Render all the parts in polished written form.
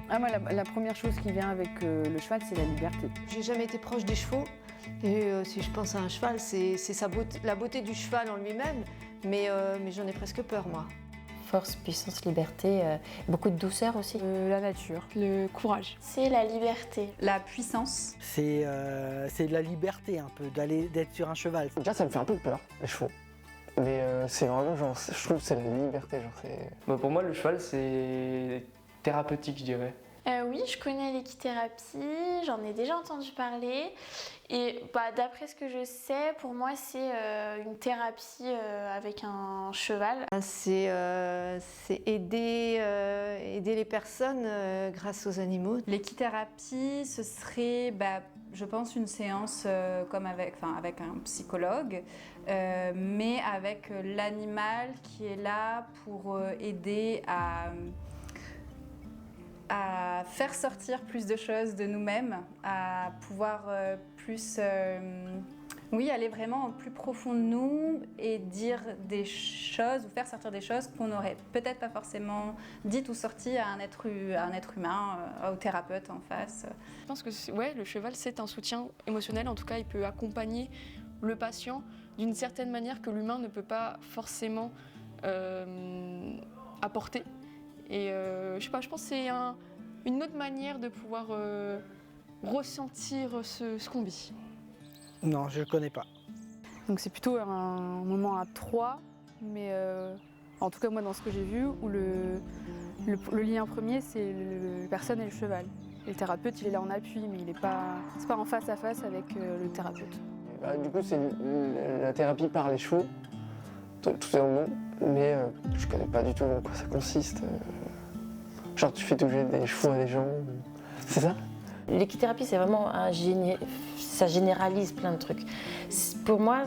Ah, moi, la première chose qui vient avec le cheval, c'est la liberté. J'ai jamais été proche des chevaux. Et si je pense à un cheval, c'est la beauté du cheval en lui-même. Mais j'en ai presque peur, moi. Force, puissance, liberté, beaucoup de douceur aussi. La nature, le courage. C'est la liberté. La puissance. C'est de la liberté un peu, d'être sur un cheval. Déjà, ça me fait un peu peur, les chevaux. Mais c'est vraiment, genre, je trouve que c'est la liberté. Genre, Bah pour moi, le cheval, c'est thérapeutique, je dirais. Oui, je connais l'équithérapie, j'en ai déjà entendu parler. Et d'après ce que je sais, pour moi, c'est une thérapie avec un cheval. C'est aider les personnes grâce aux animaux. L'équithérapie, ce serait, je pense, une séance comme avec un psychologue, mais avec l'animal qui est là pour aider à faire sortir plus de choses de nous-mêmes, à pouvoir plus, aller vraiment plus profond de nous et dire des choses ou faire sortir des choses qu'on n'aurait peut-être pas forcément dites ou sorties à un être humain, au thérapeute en face. Je pense que le cheval, c'est un soutien émotionnel. En tout cas, il peut accompagner le patient d'une certaine manière que l'humain ne peut pas forcément apporter. Et je pense que c'est une autre manière de pouvoir ressentir ce qu'on vit. Non, je ne le connais pas. Donc c'est plutôt un moment à trois, mais en tout cas moi dans ce que j'ai vu, où le lien premier c'est la personne et le cheval. Et le thérapeute il est là en appui, mais c'est pas en face à face avec le thérapeute. Du coup, c'est la thérapie par les chevaux, tout est dans le nom, mais je connais pas du tout en quoi ça consiste. Genre tu fais toucher des chevaux à des gens, c'est ça? L'équithérapie, c'est vraiment ça généralise plein de trucs. Pour moi,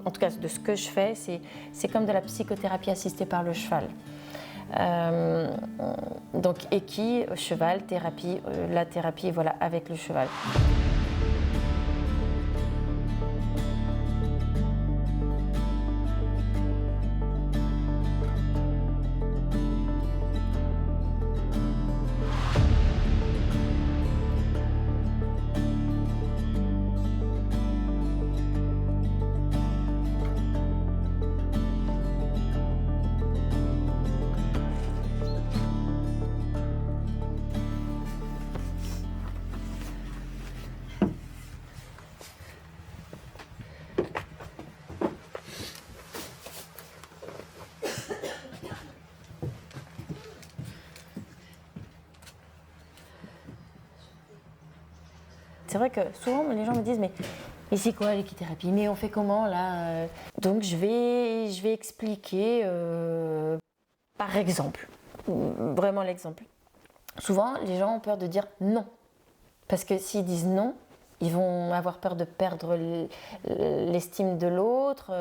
en tout cas de ce que je fais, c'est comme de la psychothérapie assistée par le cheval. Donc cheval, thérapie, la thérapie, voilà, avec le cheval. C'est vrai que souvent les gens me disent mais c'est quoi l'équithérapie? Mais on fait comment là? Donc je vais expliquer par exemple, vraiment l'exemple. Souvent les gens ont peur de dire non, parce que s'ils disent non, ils vont avoir peur de perdre l'estime de l'autre,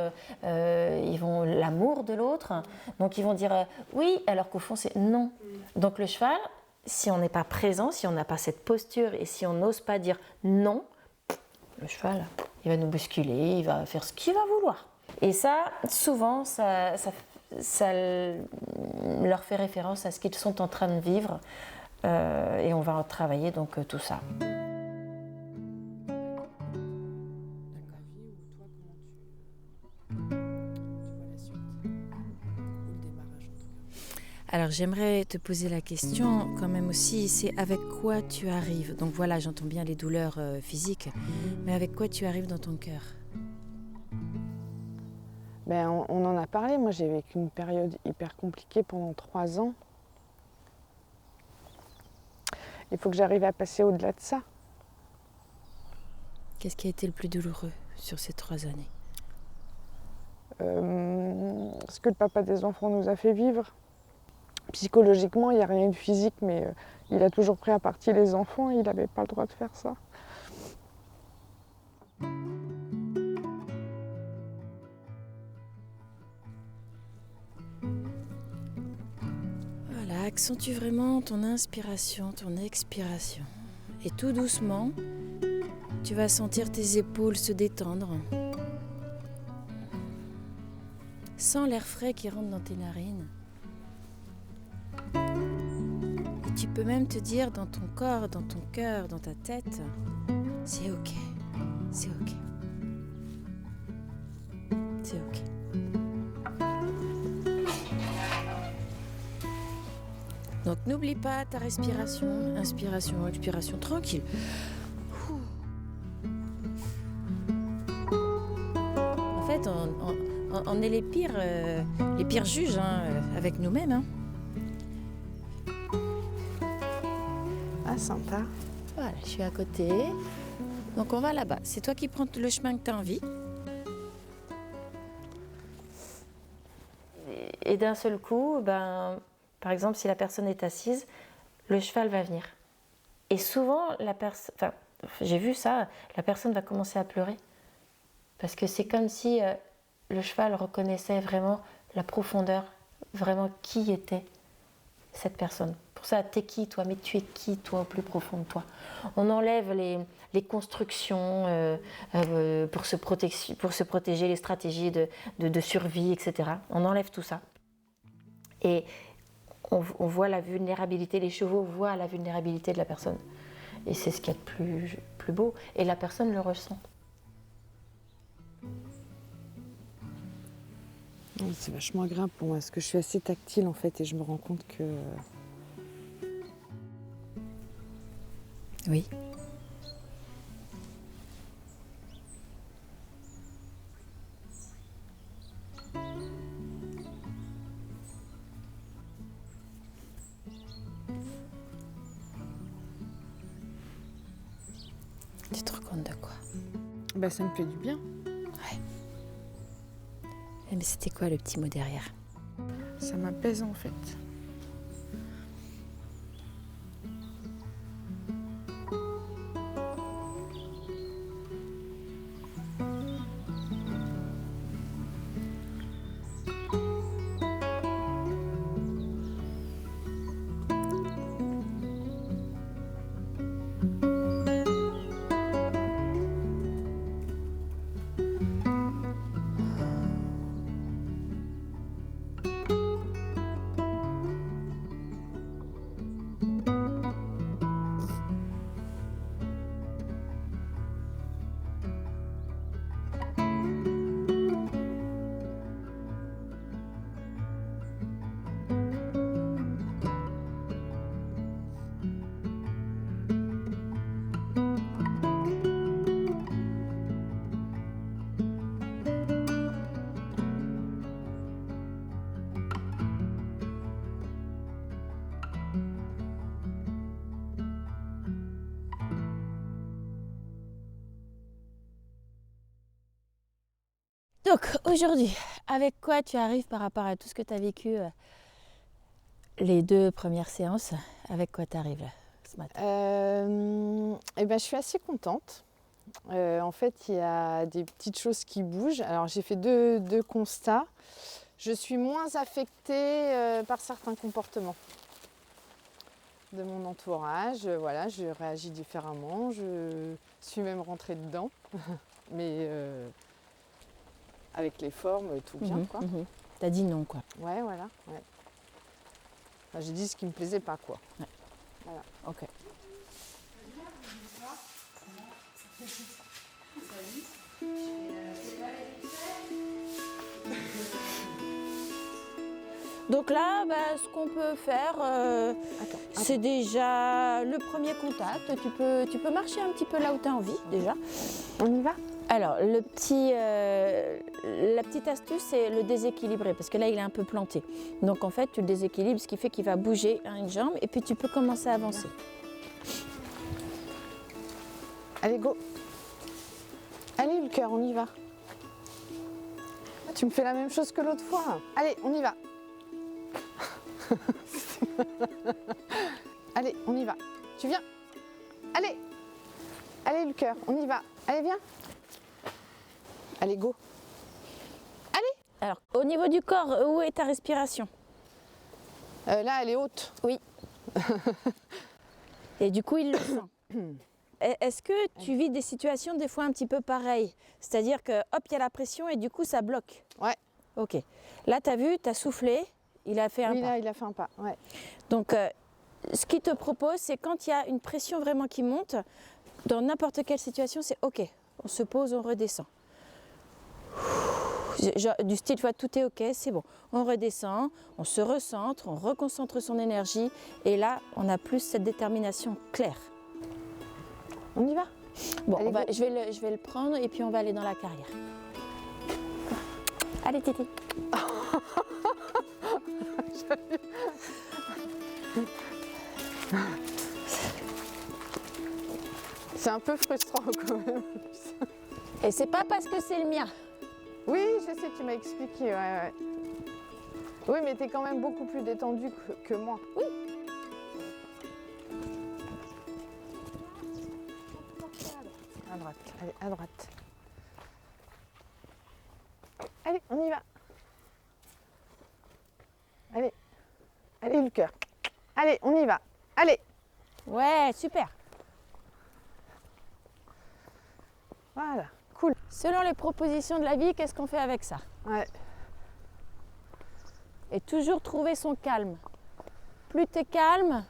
l'amour de l'autre, donc ils vont dire oui, alors qu'au fond c'est non. Donc le cheval, si on n'est pas présent, si on n'a pas cette posture et si on n'ose pas dire non, le cheval, il va nous bousculer, il va faire ce qu'il va vouloir. Et ça, souvent, ça leur fait référence à ce qu'ils sont en train de vivre et on va travailler donc tout ça. Alors j'aimerais te poser la question quand même aussi, c'est avec quoi tu arrives? Donc voilà, j'entends bien les douleurs physiques, mais avec quoi tu arrives dans ton cœur? On en a parlé, moi j'ai vécu une période hyper compliquée pendant 3 ans. Il faut que j'arrive à passer au-delà de ça. Qu'est-ce qui a été le plus douloureux sur ces 3 années? Ce que le papa des enfants nous a fait vivre. Psychologiquement, il n'y a rien de physique, mais il a toujours pris à partie les enfants et il n'avait pas le droit de faire ça. Voilà, accentue vraiment ton inspiration, ton expiration. Et tout doucement, tu vas sentir tes épaules se détendre. Sens l'air frais qui rentre dans tes narines. Et tu peux même te dire dans ton corps, dans ton cœur, dans ta tête, c'est ok, c'est ok. C'est ok. Donc n'oublie pas ta respiration, inspiration, expiration, tranquille. En fait, on est les pires juges avec nous-mêmes. Hein. Ah, sympa. Voilà, je suis à côté. Donc on va là-bas. C'est toi qui prends le chemin que tu as envie. Et d'un seul coup, par exemple, si la personne est assise, le cheval va venir. Et souvent, j'ai vu ça, la personne va commencer à pleurer. Parce que c'est comme si le cheval reconnaissait vraiment la profondeur, vraiment qui était cette personne. Pour ça, t'es qui toi? Mais tu es qui toi au plus profond de toi? On enlève les constructions pour se protéger, les stratégies de survie, etc. On enlève tout ça. Et on voit la vulnérabilité, les chevaux voient la vulnérabilité de la personne. Et c'est ce qu'il y a de plus beau. Et la personne le ressent. C'est vachement agréable pour moi parce que je suis assez tactile en fait et je me rends compte que... Oui. Tu te rends compte de quoi? Ça me fait du bien. Ouais. Mais c'était quoi le petit mot derrière? Ça m'apaise en fait. Donc aujourd'hui, avec quoi tu arrives par rapport à tout ce que tu as vécu les 2 premières séances? Avec quoi tu arrives ce matin? Je suis assez contente. En fait, il y a des petites choses qui bougent. Alors j'ai fait deux constats. Je suis moins affectée par certains comportements de mon entourage. Voilà, je réagis différemment. Je suis même rentrée dedans. Mais avec les formes, tout bien, quoi. T'as dit non, quoi. Ouais, voilà. Ouais. Enfin, j'ai dit ce qui me plaisait pas, quoi. Ouais. Voilà. Ok. Donc là, ce qu'on peut faire, c'est déjà le premier contact. Tu peux marcher un petit peu là où tu as envie, déjà. On y va? Alors, la petite astuce, c'est le déséquilibrer, parce que là, il est un peu planté. Donc, en fait, tu le déséquilibres, ce qui fait qu'il va bouger une jambe, et puis tu peux commencer à avancer. Allez, go! Allez, le cœur, on y va. Tu me fais la même chose que l'autre fois. Allez, on y va. Allez, on y va. Tu viens? Allez! Allez, le cœur, on y va. Allez, viens! Allez, go! Allez! Alors, au niveau du corps, où est ta respiration? Là, elle est haute. Oui. Et du coup, il le sent. Est-ce que tu vis des situations des fois un petit peu pareilles? C'est-à-dire que, hop, il y a la pression et du coup, ça bloque? Ouais. Ok. Là, tu as vu, tu as soufflé, il a fait un Oui, pas. là, il a fait un pas. Ouais. Donc, ce qu'il te propose, c'est quand il y a une pression vraiment qui monte, dans n'importe quelle situation, c'est ok. On se pose, on redescend. Du style, tu vois, tout est ok, c'est bon. On redescend, on se recentre, on reconcentre son énergie. Et là, on a plus cette détermination claire. On y va? Bon, Allez, go. je vais le prendre et puis on va aller dans la carrière. Allez, Titi. C'est un peu frustrant quand même. Et c'est pas parce que c'est le mien. Oui, je sais, tu m'as expliqué. Ouais. Oui, mais t'es quand même beaucoup plus détendue que moi. Oui. À droite, allez, à droite. Allez, on y va. Allez, allez le cœur. Allez, on y va. Allez. Ouais, super. Voilà, cool. Selon les propositions de la vie, qu'est-ce qu'on fait avec ça? Ouais. Et toujours trouver son calme. Plus tu es calme,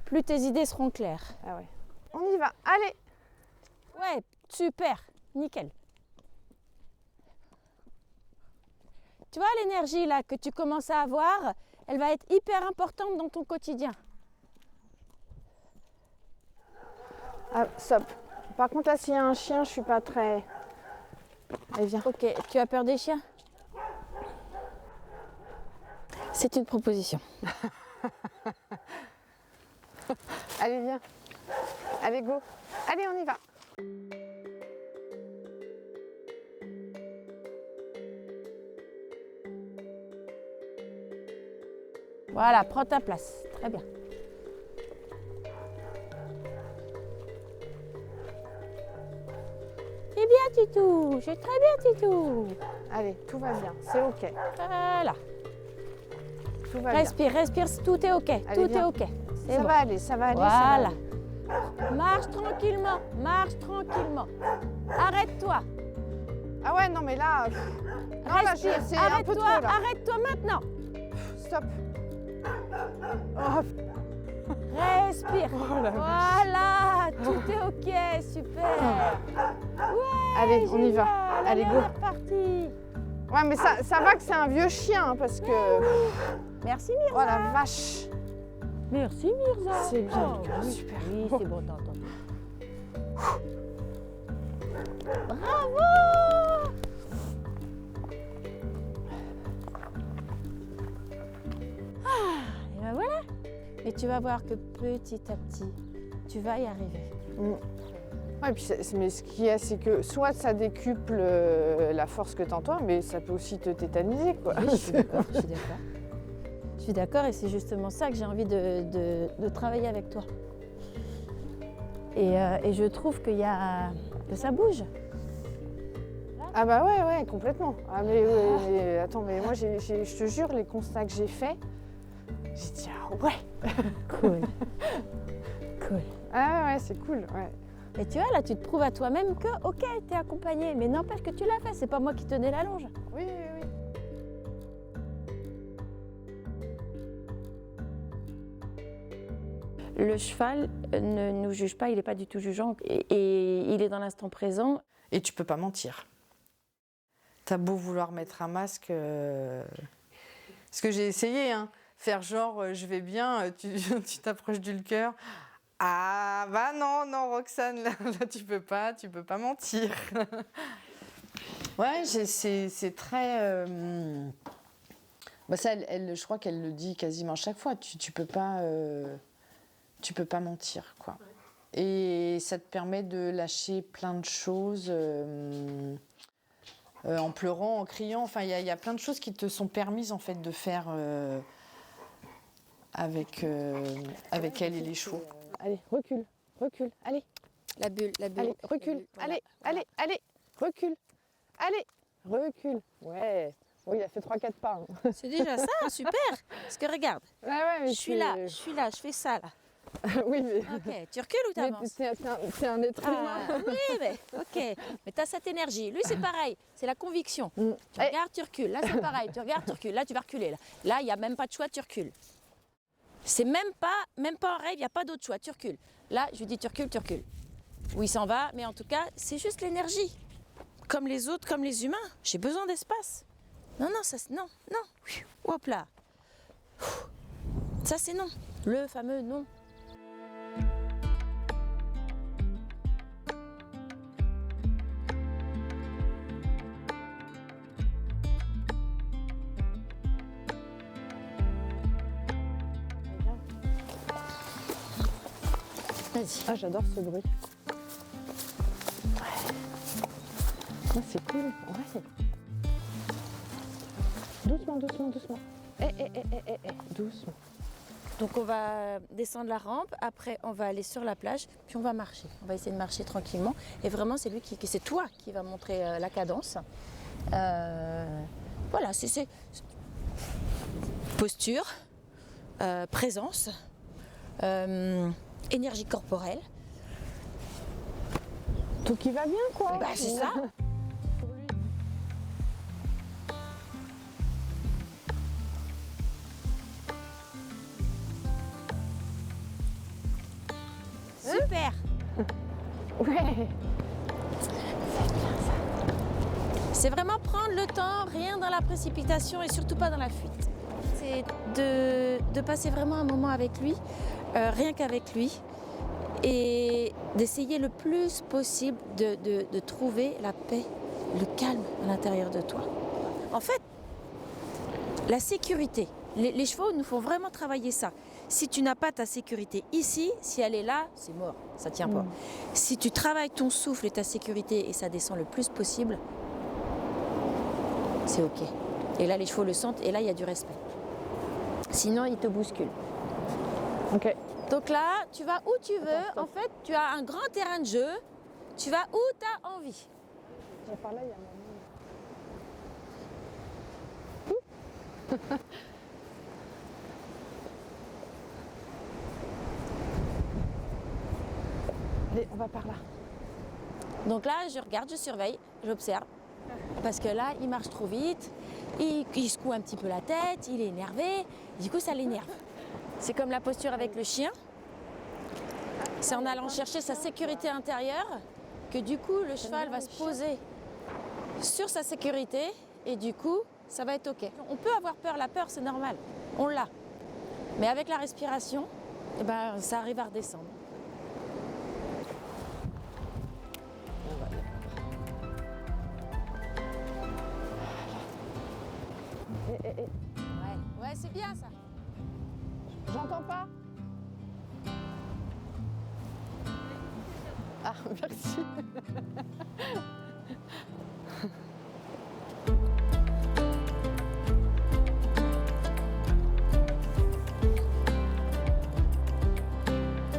plus tes idées seront claires. Ah ouais. On y va. Allez. Ouais, super, nickel. Tu vois l'énergie là que tu commences à avoir, elle va être hyper importante dans ton quotidien. Ah, stop. Par contre, là, s'il y a un chien, je suis pas très... Allez, viens. Ok, tu as peur des chiens? C'est une proposition. Allez, viens. Allez, go. Allez, on y va. Voilà, prends ta place. Très bien. C'est bien, Titou. C'est très bien, Titou. Allez, tout va bien. C'est ok. Voilà. Tout va Respire, respire. Tout est ok. Allez, Tout viens. est ok. C'est Ça bon. va aller, ça va aller. Voilà. Ça va aller. Marche tranquillement. Marche tranquillement. Arrête-toi. Ah ouais, non, mais là... Non, là, Respire. c'est un peu trop, Arrête-toi. là. Arrête-toi maintenant. Stop. Oh, Respire. oh la vache. Voilà. Tout est ok. Super. Ouais. Allez, on y va. génial. Allez, go. on est reparti. Ouais, mais ça va que c'est un vieux chien, hein, parce que... Merci, Mirza. Oh la vache. Merci, Mirza. C'est bien, Oh, oui. super. Oui, c'est bon, t'entends. Bravo. Et ben voilà. Et tu vas voir que petit à petit, tu vas y arriver. Ouais, puis mais ce qu'il y a, c'est que soit ça décuple la force que tu as en toi, mais ça peut aussi te tétaniser, quoi. Oui, je suis d'accord, je suis d'accord. Je suis d'accord et c'est justement ça que j'ai envie de travailler avec toi. Et je trouve que ça bouge. Ah bah ouais, complètement. Ah mais attends, mais moi, je te jure, les constats que j'ai faits, j'ai dit, ah ouais. Cool. Cool. Ah ouais, c'est cool, ouais. Et tu vois, là, tu te prouves à toi-même que, ok, t'es accompagné, mais n'empêche que tu l'as fait, c'est pas moi qui tenais la longe. Oui. Le cheval ne nous juge pas, il n'est pas du tout jugeant et il est dans l'instant présent. Et tu peux pas mentir. T'as beau vouloir mettre un masque... Parce que j'ai essayé, hein. Faire genre, je vais bien, tu t'approches du cœur. Ah bah non, Roxane, là tu peux pas mentir. Ouais, c'est très... Bah ça, elle, je crois qu'elle le dit quasiment chaque fois. Tu peux pas mentir, quoi. Et ça te permet de lâcher plein de choses en pleurant, en criant. Enfin, il y a plein de choses qui te sont permises en fait de faire avec elle et les chevaux. Allez, recule, allez. La bulle. Allez, recule, Voilà. allez, recule. Allez, recule. Ouais. Oui, il a fait 3-4 pas. Hein. C'est déjà ça, super. Parce que regarde, Ouais, mais je suis là, je fais ça là. Oui, mais. Ok, tu recules ou tu Mais avances? t'es un être humain. Oui, mais ok. Mais tu as cette énergie. Lui, c'est pareil. C'est la conviction. Tu regardes, tu recules. Là, c'est pareil. Tu regardes, tu recules. Là, tu vas reculer. Là, il n'y a même pas de choix, tu recules. C'est même pas en rêve, il n'y a pas d'autre choix. Tu recules. Là, je lui dis, tu recules, tu recules. Oui, il s'en va, mais en tout cas, c'est juste l'énergie. Comme les autres, comme les humains. J'ai besoin d'espace. Non, ça, non. Hop là. Ça, c'est non. Le fameux non. Vas-y. Ah, j'adore ce bruit. Ah, c'est cool. Ouais. Doucement. Doucement. Donc on va descendre la rampe, après on va aller sur la plage, puis on va marcher. On va essayer de marcher tranquillement. Et vraiment c'est c'est toi qui va montrer la cadence. Voilà, c'est posture, présence, énergie corporelle. Tout qui va bien, quoi. Bah c'est ça. Super. Ouais. C'est vraiment prendre le temps, rien dans la précipitation et surtout pas dans la fuite. C'est de passer vraiment un moment avec lui, rien qu'avec lui, et d'essayer le plus possible de trouver la paix, le calme à l'intérieur de toi. En fait, la sécurité, les chevaux nous font vraiment travailler ça. Si tu n'as pas ta sécurité ici, si elle est là, c'est mort, ça tient pas. Si tu travailles ton souffle et ta sécurité et ça descend le plus possible, c'est ok. Et là, les chevaux le sentent et là, il y a du respect. Sinon, ils te bousculent. Ok. Donc là, tu vas où tu veux. En fait, tu as un grand terrain de jeu. Tu vas où tu as envie. Par là, il y a un moment. Allez, on va par là. Donc là, je regarde, je surveille, j'observe. Parce que là, il marche trop vite, il secoue un petit peu la tête, il est énervé, du coup, ça l'énerve. C'est comme la posture avec le chien. C'est en allant chercher sa sécurité intérieure que du coup, le cheval va se poser sur sa sécurité et du coup, ça va être ok. On peut avoir peur, la peur, c'est normal, on l'a. Mais avec la respiration, eh ben, ça arrive à redescendre. Ouais, c'est bien ça. J'entends pas. Ah, merci.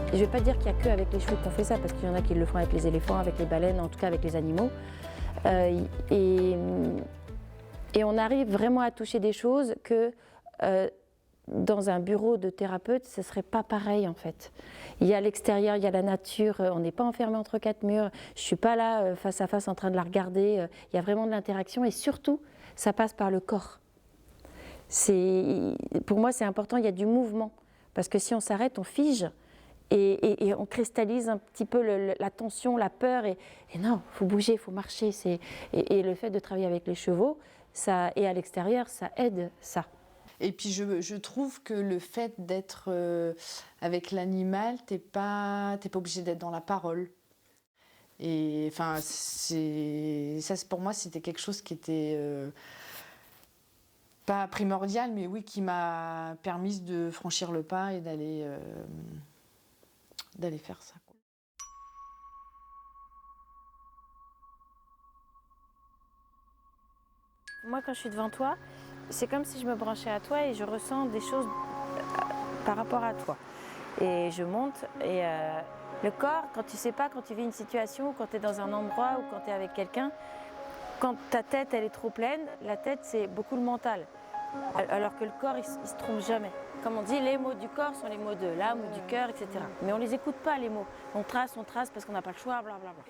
Je ne vais pas dire qu'il n'y a que avec les chevaux qu'on fait ça, parce qu'il y en a qui le font avec les éléphants, avec les baleines, en tout cas avec les animaux. Et on arrive vraiment à toucher des choses que dans un bureau de thérapeute, ce ne serait pas pareil en fait. Il y a l'extérieur, il y a la nature, on n'est pas enfermé entre quatre murs, je ne suis pas là face à face en train de la regarder, il y a vraiment de l'interaction et surtout, ça passe par le corps. Pour moi, c'est important, il y a du mouvement, parce que si on s'arrête, on fige. Et on cristallise un petit peu la tension, la peur. Et non, il faut bouger, il faut marcher. Et le fait de travailler avec les chevaux, ça, et à l'extérieur, ça aide ça. Et puis je trouve que le fait d'être avec l'animal, t'es pas obligé d'être dans la parole. Et enfin, pour moi, c'était quelque chose qui était pas primordial, mais oui, qui m'a permis de franchir le pas et d'aller faire ça. Moi, quand je suis devant toi, c'est comme si je me branchais à toi et je ressens des choses par rapport à toi. Et je monte et le corps, quand tu sais pas, quand tu vis une situation, quand tu es dans un endroit ou quand tu es avec quelqu'un, quand ta tête elle est trop pleine, la tête c'est beaucoup le mental. Alors que le corps il se trompe jamais. comme on dit, les mots du corps sont les mots de l'âme ou du cœur, etc. Mais on ne les écoute pas, les mots. On trace parce qu'on n'a pas le choix, blablabla.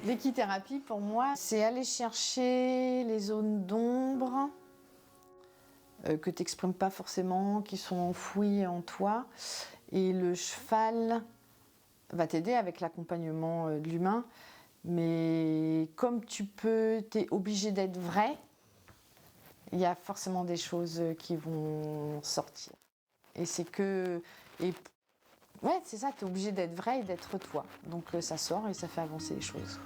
L'équithérapie, pour moi, c'est aller chercher les zones d'ombre que tu n'exprimes pas forcément, qui sont enfouies en toi. Et le cheval va t'aider avec l'accompagnement de l'humain. Mais comme tu es obligé d'être vrai, il y a forcément des choses qui vont sortir. Et c'est que... ouais, c'est ça, tu es obligé d'être vrai et d'être toi. Donc ça sort et ça fait avancer les choses.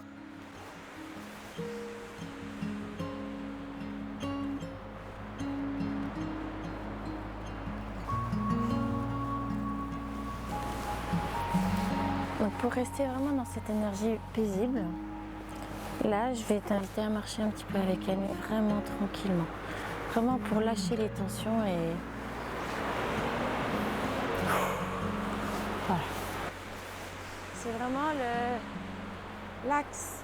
Donc pour rester vraiment dans cette énergie paisible, là je vais t'inviter à marcher un petit peu avec elle, mais vraiment tranquillement. Vraiment pour lâcher les tensions et... Voilà. C'est vraiment l'axe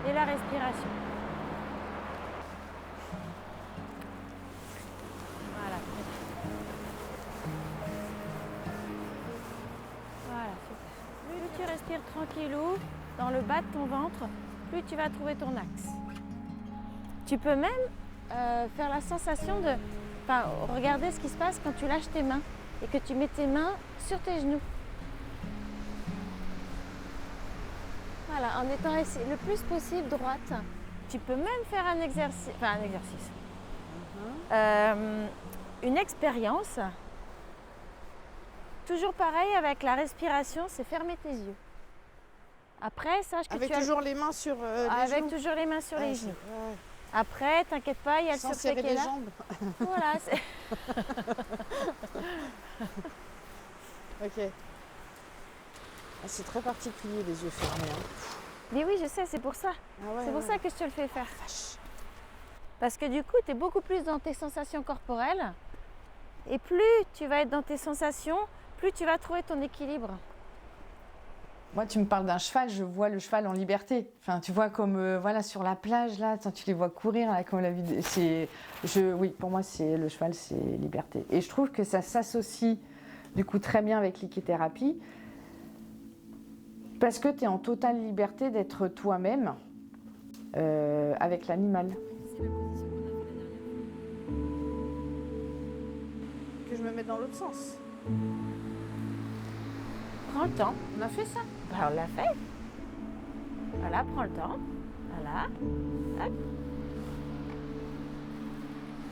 et la respiration. Voilà. Voilà, super. Plus tu respires tranquillou, dans le bas de ton ventre, plus tu vas trouver ton axe. Tu peux même faire la sensation de... Enfin, regarder ce qui se passe quand tu lâches tes mains et que tu mets tes mains sur tes genoux. Voilà, en étant le plus possible droite. Tu peux même faire un exercice, une expérience. Toujours pareil avec la respiration, c'est fermer tes yeux. Après, sache que avec tu as... toujours les mains sur les avec genoux. toujours les mains sur les genoux. Ouais. Après, t'inquiète pas, il y a le Sans surplé serrer qui est les là. jambes. Voilà, c'est... Ok. Ah, c'est très particulier les yeux fermés. Hein. Mais oui, je sais, c'est pour ça. Ah ouais, c'est pour ouais. ça que je te le fais faire. Parce que du coup, tu es beaucoup plus dans tes sensations corporelles. Et plus tu vas être dans tes sensations, plus tu vas trouver ton équilibre. Moi, tu me parles d'un cheval, je vois le cheval en liberté. Enfin, tu vois comme voilà sur la plage là, tu les vois courir là, comme la vidéo. Oui, pour moi, c'est le cheval, c'est liberté. Et je trouve que ça s'associe du coup très bien avec l'équithérapie, parce que tu es en totale liberté d'être toi-même avec l'animal. Que je me mette dans l'autre sens. Prends le temps. On a fait ça. Ben, on l'a fait. Voilà, prends le temps. Voilà. Hop.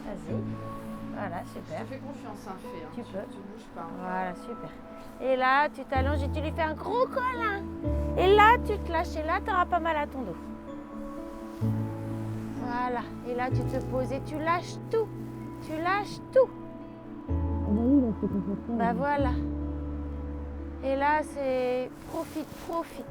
Vas-y. Voilà, super. Je te fais confiance, hein, fais. Hein. Tu peux. Tu bouges pas. Voilà, super. Et là, tu t'allonges et tu lui fais un gros câlin. Et là, tu te lâches et là, tu n'auras pas mal à ton dos. Voilà. Et là, tu te poses et tu lâches tout. Tu lâches tout. Bah voilà. Et là, c'est profite.